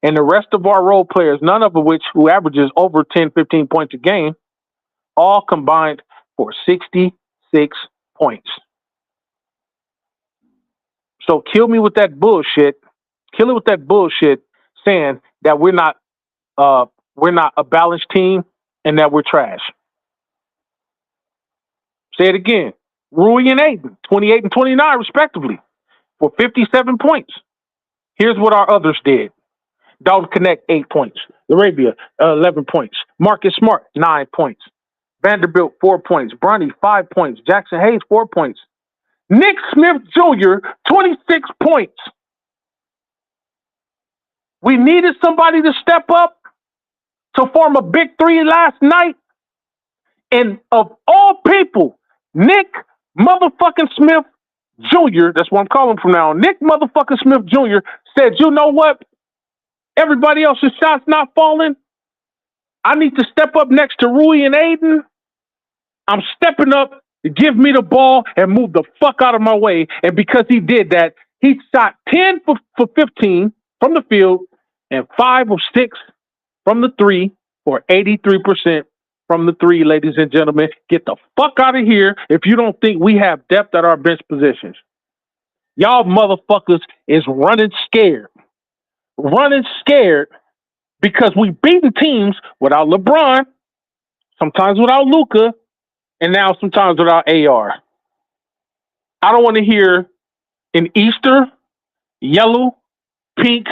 And the rest of our role players, none of which who averages over 10, 15 points a game, all combined for 66 points. So kill me with that bullshit. Kill it with that bullshit saying that we're not a balanced team and that we're trash. Say it again. Rui and Aiden, 28 and 29 respectively, for 57 points. Here's what our others did. Dalton Connect, 8 points. Arabia, 11 points. Marcus Smart, 9 points. Vanderbilt, 4 points. Bronny, 5 points. Jackson Hayes, 4 points. Nick Smith Jr., 26 points. We needed somebody to step up to form a big 3 last night. And of all people, Nick motherfucking Smith Jr., that's what I'm calling from now on, Nick motherfucking Smith Jr. said, you know what? Everybody else's shots not falling. I need to step up next to Rui and Aiden. I'm stepping up to give me the ball and move the fuck out of my way. And because he did that, he shot 10 for 15 from the field and 5 of 6 from the 3 for 83% from the 3, ladies and gentlemen. Get the fuck out of here if you don't think we have depth at our bench positions. Y'all motherfuckers is running scared. Running scared because we beaten teams without LeBron, sometimes without Luka, and now sometimes without AR. I don't want to hear an Easter, yellow, pink,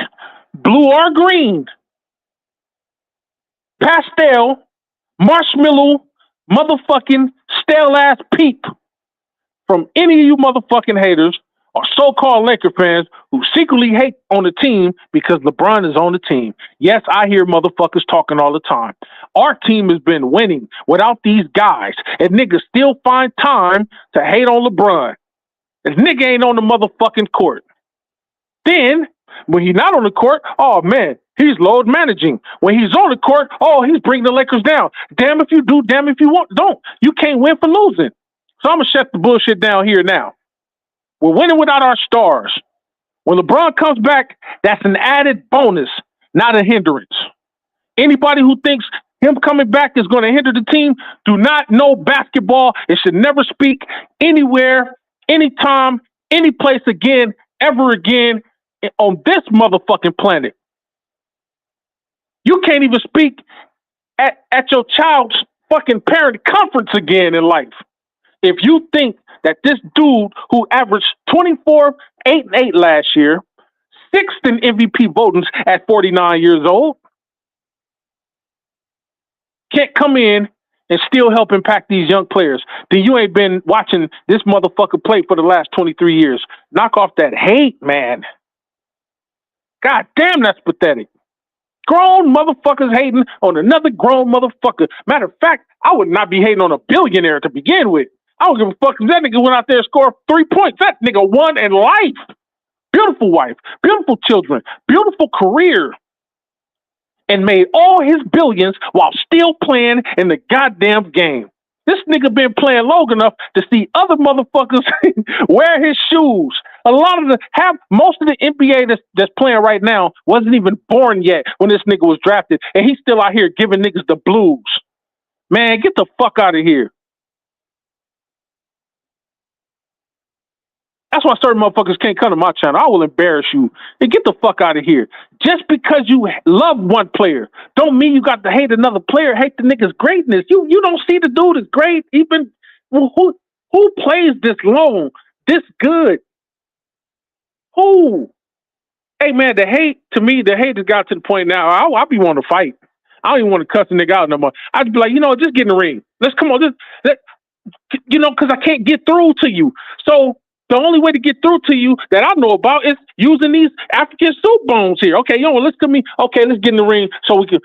blue, or green, pastel, marshmallow, motherfucking stale ass peep from any of you motherfucking haters are so-called Laker fans who secretly hate on the team because LeBron is on the team. Yes, I hear motherfuckers talking all the time. Our team has been winning without these guys, and niggas still find time to hate on LeBron. This nigga ain't on the motherfucking court. Then, when he's not on the court, oh man, he's load managing. When he's on the court, oh, he's bringing the Lakers down. Damn if you do, damn if you don't. You can't win for losing. So I'm going to shut the bullshit down here now. We're winning without our stars. When LeBron comes back, that's an added bonus, not a hindrance. Anybody who thinks him coming back is going to hinder the team do not know basketball and should never speak anywhere, anytime, any place again, ever again on this motherfucking planet. You can't even speak at your child's fucking parent conference again in life. If you think that this dude who averaged 24, 8, and 8 last year, 6th in MVP votings at 49 years old, can't come in and still help impact these young players, then you ain't been watching this motherfucker play for the last 23 years. Knock off that hate, man. God damn, that's pathetic. Grown motherfuckers hating on another grown motherfucker. Matter of fact, I would not be hating on a billionaire to begin with. I don't give a fuck if that nigga went out there and scored 3 points. That nigga won in life. Beautiful wife, beautiful children, beautiful career. And made all his billions while still playing in the goddamn game. This nigga been playing long enough to see other motherfuckers wear his shoes. Most of the NBA that's playing right now wasn't even born yet when this nigga was drafted. And he's still out here giving niggas the blues. Man, get the fuck out of here. That's why certain motherfuckers can't come to my channel. I will embarrass you. And get the fuck out of here. Just because you love one player, don't mean you got to hate another player, hate the nigga's greatness. You don't see the dude is great. Even who plays this long, this good? Who? Hey man, the hate has got to the point now. I'll be wanting to fight. I don't even want to cuss the nigga out no more. I'd be like, just get in the ring. Let's come on, because I can't get through to you. So the only way to get through to you that I know about is using these African soup bones here. Okay, let's get in the ring so we can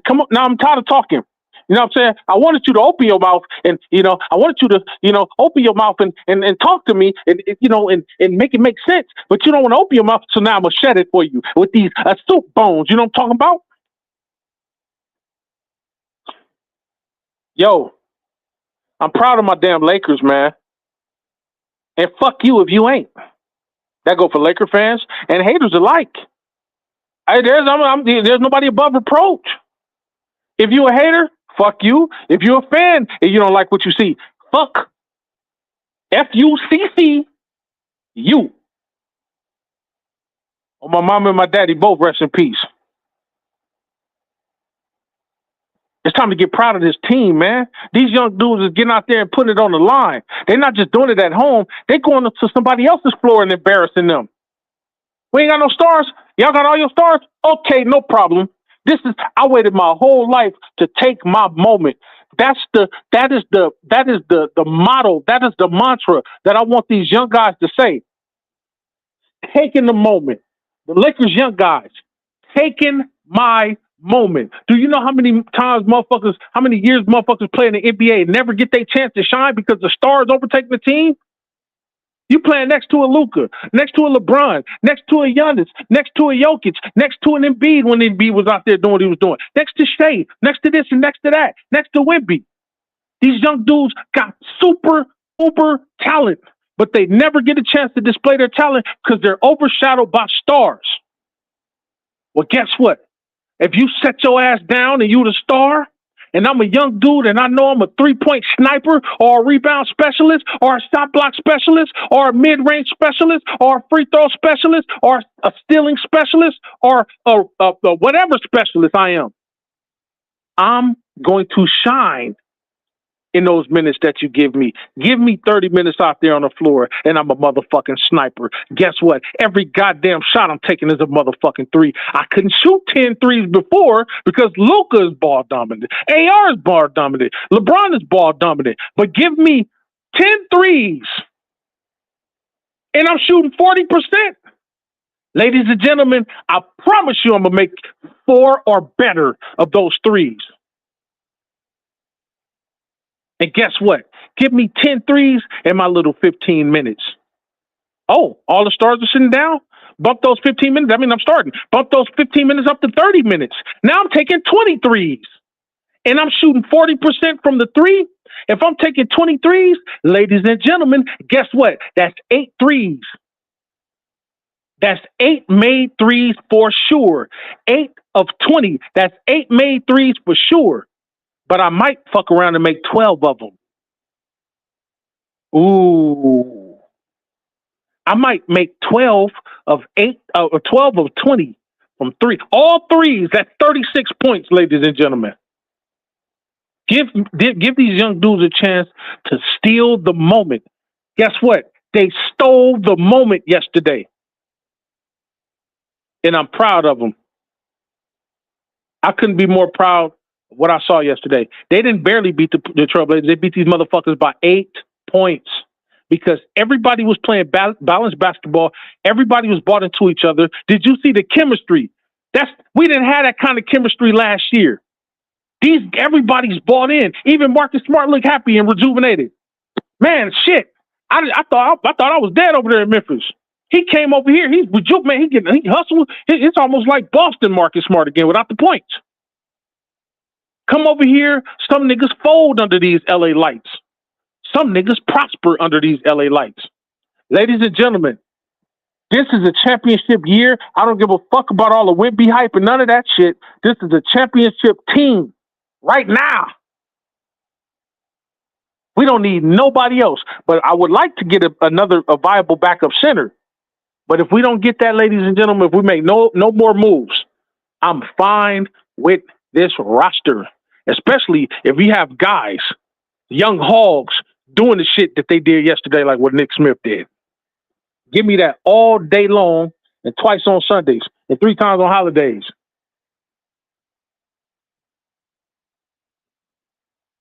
come up. Now I'm tired of talking. You know what I'm saying? I wanted you to open your mouth and, I wanted you to, open your mouth and talk to me and make it make sense. But you don't want to open your mouth. So now I'm going to shed it for you with these soup bones. You know what I'm talking about? Yo, I'm proud of my damn Lakers, man. And fuck you if you ain't. That go for Laker fans and haters alike. Hey, there's nobody above reproach. If you a hater, fuck you. If you're a fan and you don't like what you see, fuck. F-U-C-C, you. Oh, my mom and my daddy both rest in peace. It's time to get proud of this team, man. These young dudes is getting out there and putting it on the line. They're not just doing it at home. They're going to somebody else's floor and embarrassing them. We ain't got no stars. Y'all got all your stars? Okay, no problem. I waited my whole life to take my moment. That is the motto. That is the mantra that I want these young guys to say. Taking the moment. The Lakers young guys. Taking my moment. Do you know how many years motherfuckers play in the NBA and never get their chance to shine because the stars overtake the team? You playing next to a Luka, next to a Lebron, next to a Giannis, next to a Jokic, next to an Embiid when Embiid was out there doing what he was doing, next to Shea, next to this and next to that, next to Wemby. These young dudes got super, uber talent, but they never get a chance to display their talent because they're overshadowed by stars. Well, guess what? If you set your ass down and you the star, and I'm a young dude and I know I'm a three-point sniper or a rebound specialist or a shot block specialist or a mid-range specialist or a free throw specialist or a stealing specialist or a whatever specialist I am, I'm going to shine in those minutes that you give me. Give me 30 minutes out there on the floor and I'm a motherfucking sniper. Guess what? Every goddamn shot I'm taking is a motherfucking three. I couldn't shoot 10 threes before because Luka is ball dominant. AR is ball dominant. LeBron is ball dominant. But give me 10 threes And I'm shooting 40%. Ladies and gentlemen, I promise you I'm going to make 4 or better of those threes. And guess what? Give me 10 threes in my little 15 minutes. Oh, all the stars are sitting down? Bump those 15 minutes. I mean, I'm starting. Bump those 15 minutes up to 30 minutes. Now I'm taking 23s. And I'm shooting 40% from the three. If I'm taking 23s, ladies and gentlemen, guess what? That's 8 threes. That's 8 made threes for sure. 8 of 20. That's 8 made threes for sure. But I might fuck around and make 12 of them. Ooh. I might make 12 of 8 or 12 of 20 from 3. All threes, that's 36 points, ladies and gentlemen. Give these young dudes a chance to steal the moment. Guess what? They stole the moment yesterday. And I'm proud of them. I couldn't be more proud of what I saw yesterday. They didn't barely beat the Trailblazers. They beat these motherfuckers by 8 points because everybody was playing balanced basketball. Everybody was bought into each other. Did you see the chemistry? We didn't have that kind of chemistry last year. Everybody's bought in. Even Marcus Smart looked happy and rejuvenated. Man, shit. I thought I was dead over there in Memphis. He came over here. He's rejuvenated, man. He hustled. It's almost like Boston Marcus Smart again without the points. Come over here. Some niggas fold under these LA lights. Some niggas prosper under these LA lights. Ladies and gentlemen, this is a championship year. I don't give a fuck about all the Wemby hype and none of that shit. This is a championship team. Right now, we don't need nobody else. But I would like to get a viable backup center. But if we don't get that, ladies and gentlemen, if we make no more moves, I'm fine with this roster. Especially if we have guys, young hogs, doing the shit that they did yesterday, like what Nick Smith did. Give me that all day long and twice on Sundays and 3 times on holidays.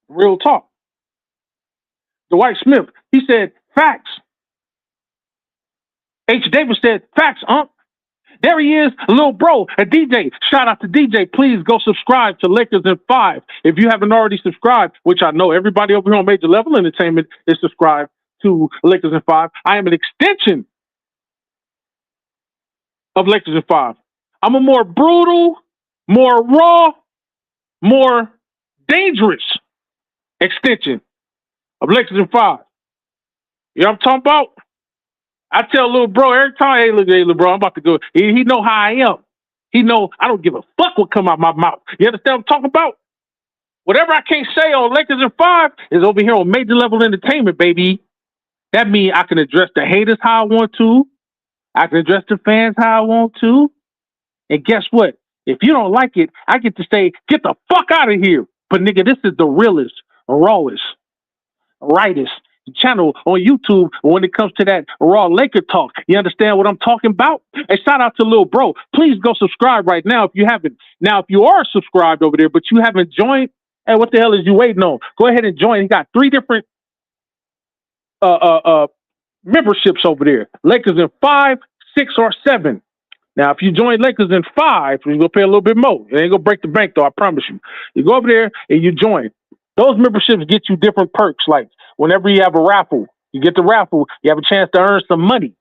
Real talk. Dwight Smith, he said, facts. H. Davis said, facts, There he is, a little bro, a DJ. Shout out to DJ. Please go subscribe to Lakers in 5. If you haven't already subscribed, which I know everybody over here on Major Level Entertainment is subscribed to Lakers in 5. I am an extension of Lakers in 5. I'm a more brutal, more raw, more dangerous extension of Lakers in 5. You know what I'm talking about? I tell little bro every time, hey, look, hey, little bro, I'm about to go. He know how I am. He know I don't give a fuck what come out my mouth. You understand what I'm talking about? Whatever I can't say on Lakers in 5 is over here on Major Level Entertainment, baby. That means I can address the haters how I want to. I can address the fans how I want to. And guess what? If you don't like it, I get to say, get the fuck out of here. But nigga, this is the realest, rawest, rightest channel on YouTube when it comes to that raw Laker talk. You understand what I'm talking about? Hey, shout out to Lil Bro. Please go subscribe right now if you haven't. Now, if you are subscribed over there, but you haven't joined, hey, what the hell is you waiting on? Go ahead and join. He got 3 different memberships over there. Lakers in 5, 6, or 7. Now, if you join Lakers in 5, you're going to pay a little bit more. It ain't going to break the bank, though, I promise you. You go over there and you join. Those memberships get you different perks. Like whenever you have a raffle, you get the raffle, you have a chance to earn some money.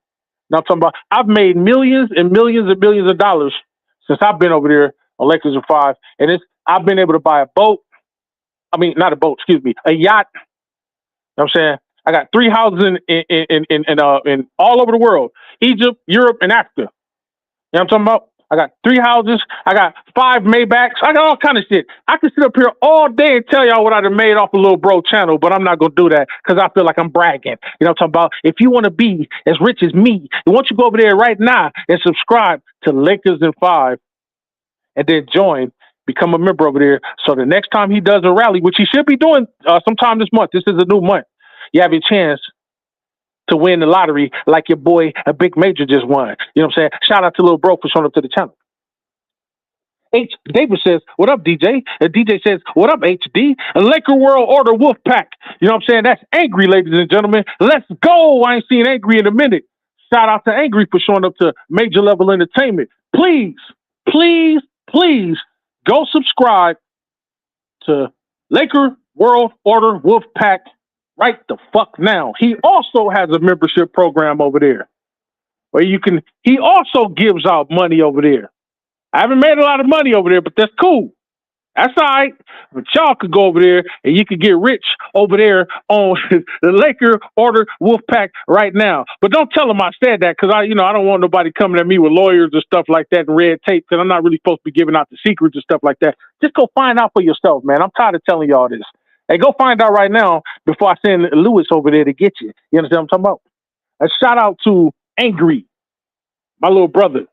Now I'm talking about, I've made millions and millions and millions of dollars since I've been over there on Lakers in 5. And I've been able to buy a boat. I mean, not a boat, excuse me, a yacht. You know what I'm saying? I got 3 houses in all over the world, Egypt, Europe, and Africa. You know what I'm talking about? I got 3 houses. I got 5 Maybachs. I got all kind of shit. I can sit up here all day and tell y'all what I done made off a Little Bro channel, but I'm not going to do that because I feel like I'm bragging. You know what I'm talking about? If you want to be as rich as me, why don't you go over there right now and subscribe to Lakers in 5 and then join, become a member over there. So the next time he does a rally, which he should be doing sometime this month, this is a new month, you have a chance to win the lottery like your boy, a Big Major, just won. You know what I'm saying? Shout out to Lil Bro for showing up to the channel. H. Davis says, what up, DJ? And DJ says, what up, HD? A Laker World Order Wolfpack. You know what I'm saying? That's angry, ladies and gentlemen. Let's go. I ain't seen angry in a minute. Shout out to Angry for showing up to Major Level Entertainment. Please, please, please go subscribe to Laker World Order Wolfpack right the fuck now. He also has a membership program over there where he also gives out money over there. I haven't made a lot of money over there, but that's cool. That's all right. But y'all could go over there and you could get rich over there on the Laker Order Wolfpack right now. But don't tell them I said that because I don't want nobody coming at me with lawyers and stuff like that and red tape because I'm not really supposed to be giving out the secrets and stuff like that. Just go find out for yourself, man. I'm tired of telling y'all this. Hey, go find out right now before I send Lewis over there to get you. You understand what I'm talking about? A shout out to Angry, my little brother.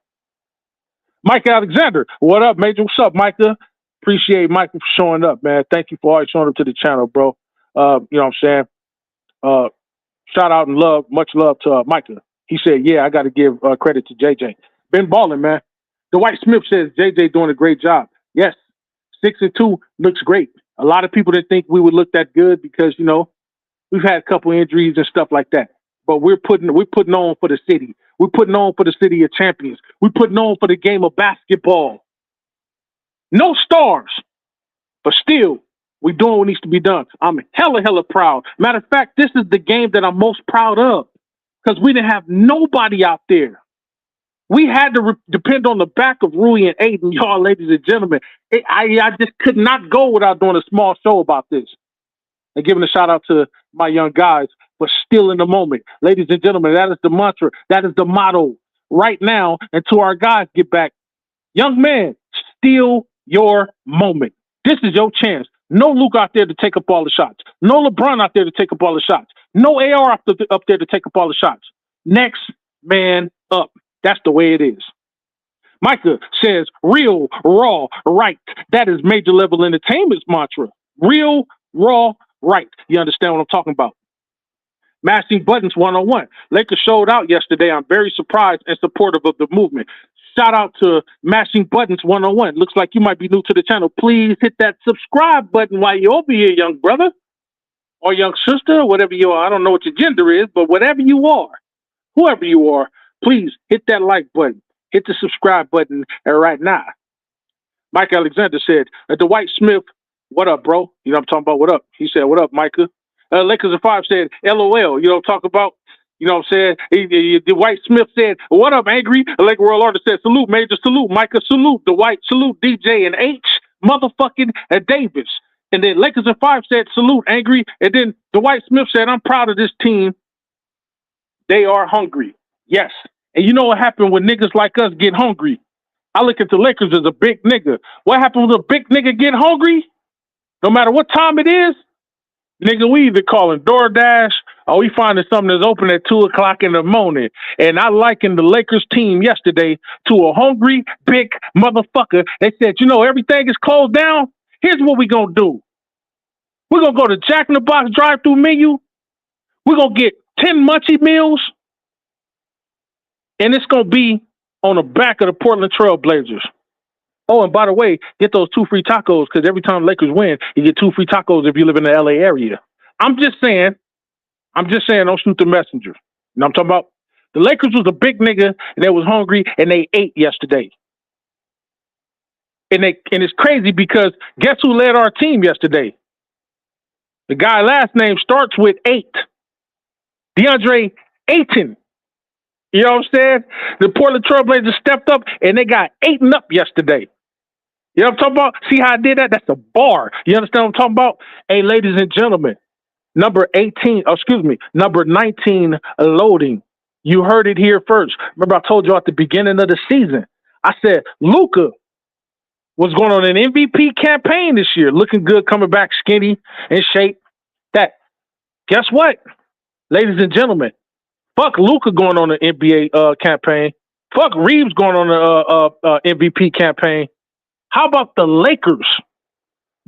Mike Alexander. What up, Major? What's up, Micah? Appreciate Michael for showing up, man. Thank you for always showing up to the channel, bro. You know what I'm saying? Shout out and much love to Micah. He said, yeah, I got to give credit to JJ. Been balling, man. Dwight Smith says JJ doing a great job. Yes, 6-2 looks great. A lot of people didn't think we would look that good because, we've had a couple injuries and stuff like that. But we're putting on for the city. We're putting on for the city of champions. We're putting on for the game of basketball. No stars, but still, we're doing what needs to be done. I'm hella proud. Matter of fact, this is the game that I'm most proud of because we didn't have nobody out there. We had to depend on the back of Rui and Aiden, y'all, ladies and gentlemen. I just could not go without doing a small show about this and giving a shout out to my young guys for still in the moment. Ladies and gentlemen, that is the mantra. That is the motto right now until our guys get back. Young man, steal your moment. This is your chance. No Luka out there to take up all the shots. No LeBron out there to take up all the shots. No AR up there to take up all the shots. Next man up. That's the way it is. Micah says, real, raw, right. That is Major Level Entertainment's mantra. Real, raw, right. You understand what I'm talking about? Mashing buttons 101. Lakers showed out yesterday. I'm very surprised and supportive of the movement. Shout out to Mashing Buttons 101. Looks like you might be new to the channel. Please hit that subscribe button while you're over here, young brother or young sister, or whatever you are. I don't know what your gender is, but whatever you are, whoever you are, please hit that like button. Hit the subscribe button right now. Mike Alexander said, Dwight Smith, what up, bro? You know what I'm talking about? What up? He said, what up, Micah? Lakers of 5 said, LOL. You know what I'm talking about? You know what I'm saying? Dwight Smith said, what up, Angry? Laker World Order said, salute, Major, salute. Micah, salute. Dwight, salute. DJ, and H, motherfucking Davis. And then Lakers of 5 said, salute, Angry. And then Dwight Smith said, I'm proud of this team. They are hungry. Yes. And you know what happened when niggas like us get hungry? I look at the Lakers as a big nigga. What happened when a big nigga get hungry? No matter what time it is, nigga, we either calling DoorDash or we finding something that's open at 2 o'clock in the morning. And I likened the Lakers team yesterday to a hungry, big motherfucker. They said, everything is closed down. Here's what we gonna do. We're gonna go to Jack in the Box drive-through menu. We're gonna get 10 munchie meals. And it's gonna be on the back of the Portland Trail Blazers. Oh, and by the way, get those 2 free tacos because every time Lakers win, you get 2 free tacos if you live in the LA area. I'm just saying, don't shoot the messenger. You know what I'm talking about? The Lakers was a big nigga and they was hungry and they ate yesterday. And it's crazy because guess who led our team yesterday? The guy last name starts with 8. DeAndre Ayton. You know what I'm saying? The Portland Trail Blazers stepped up and they got 8 up yesterday. You know what I'm talking about? See how I did that? That's a bar. You understand what I'm talking about? Hey, ladies and gentlemen, number 19 loading. You heard it here first. Remember I told you at the beginning of the season, I said Luka was going on an MVP campaign this year, looking good, coming back skinny in shape. Guess what? Ladies and gentlemen, fuck Luka going on an NBA campaign. Fuck Reeves going on an MVP campaign. How about the Lakers?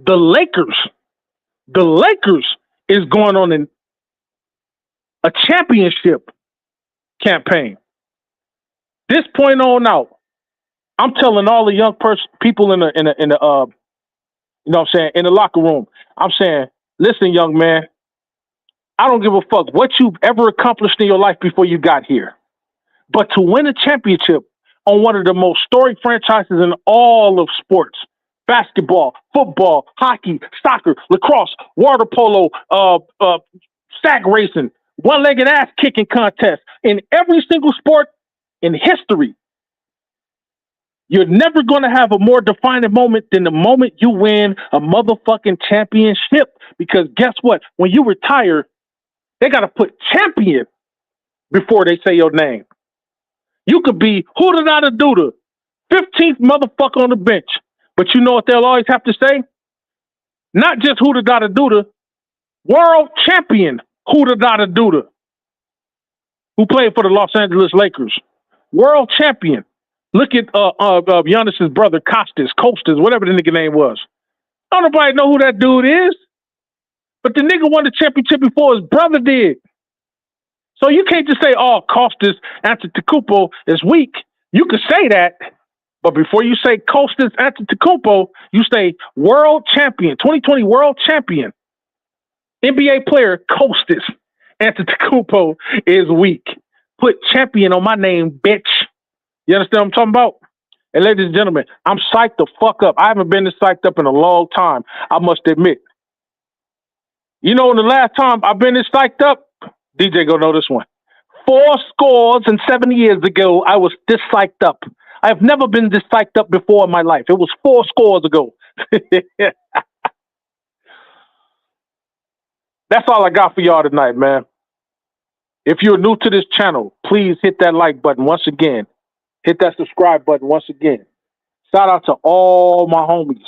The Lakers is going on a championship campaign. This point on out, I'm telling all the young people in the you know what I'm saying, in the locker room, I'm saying, listen, young man, I don't give a fuck what you've ever accomplished in your life before you got here. But to win a championship on one of the most storied franchises in all of sports, basketball, football, hockey, soccer, lacrosse, water polo, sack racing, one-legged ass kicking contest, in every single sport in history, you're never going to have a more defining moment than the moment you win a motherfucking championship. Because guess what? When you retire, they got to put champion before they say your name. You could be hooda-da-da-dooda, 15th motherfucker on the bench. But you know what they'll always have to say? Not just hooda-da-da-dooda, world champion hooda-da-da-dooda, who played for the Los Angeles Lakers. World champion. Look at Giannis's brother, Costas, whatever the nigga name was. Don't nobody know who that dude is. But the nigga won the championship before his brother did. So you can't just say, oh, Costas Antetokounmpo is weak. You could say that, but before you say Costas Antetokounmpo, you say world champion, 2020 world champion. NBA player Costas Antetokounmpo is weak. Put champion on my name, bitch. You understand what I'm talking about? And ladies and gentlemen, I'm psyched the fuck up. I haven't been this psyched up in a long time, I must admit. You know, the last time I've been this psyched up, DJ go know this one. 70 years ago, I was this psyched up. I have never been this psyched up before in my life. It was 40 ago. That's all I got for y'all tonight, man. If you're new to this channel, please hit that like button once again. Hit that subscribe button once again. Shout out to all my homies,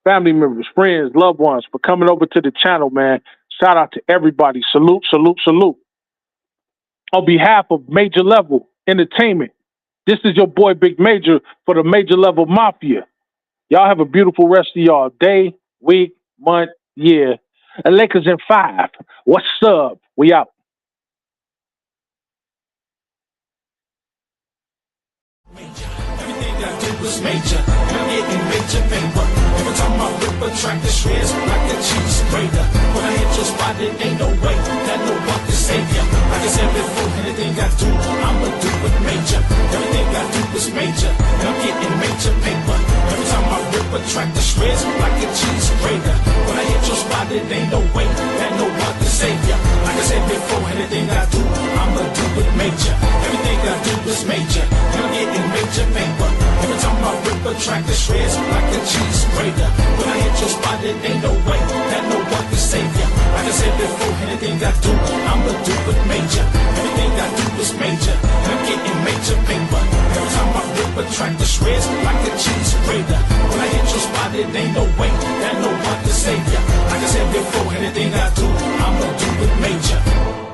family members, friends, loved ones for coming over to the channel, man. Shout out to everybody. Salute, salute, salute. On behalf of Major Level Entertainment, this is your boy Big Major for the Major Level Mafia. Y'all have a beautiful rest of y'all day, week, month, year. And Lakers in 5. What's up? We out. Everything I did was major. I'm getting major paper. Every time I whip a track, the shreds like a cheese grater. When I hit your spot, it ain't no way that no one can save ya. Like I said before, anything I do, I'ma do it major. Everything I do is major. And I'm getting major paper. Every time I whip a track, the shreds like a cheese grater. When I hit your spot, it ain't no way that no one can save ya. Like I said before, anything I do, I'ma do it major. Everything I do is major. And I'm getting major paper. Every time I whip a track, the shreds like a cheese grater. When I hit your spot, it ain't no way that no one can save ya. Like I said before, anything I do, I'ma do it major. Everything I do is major. And I'm getting major paper. Every time I whip a track, the shreds like a cheese grater. When I hit your spot, it ain't no way that no one can save ya. Like I said before, anything I do, I'ma do it major.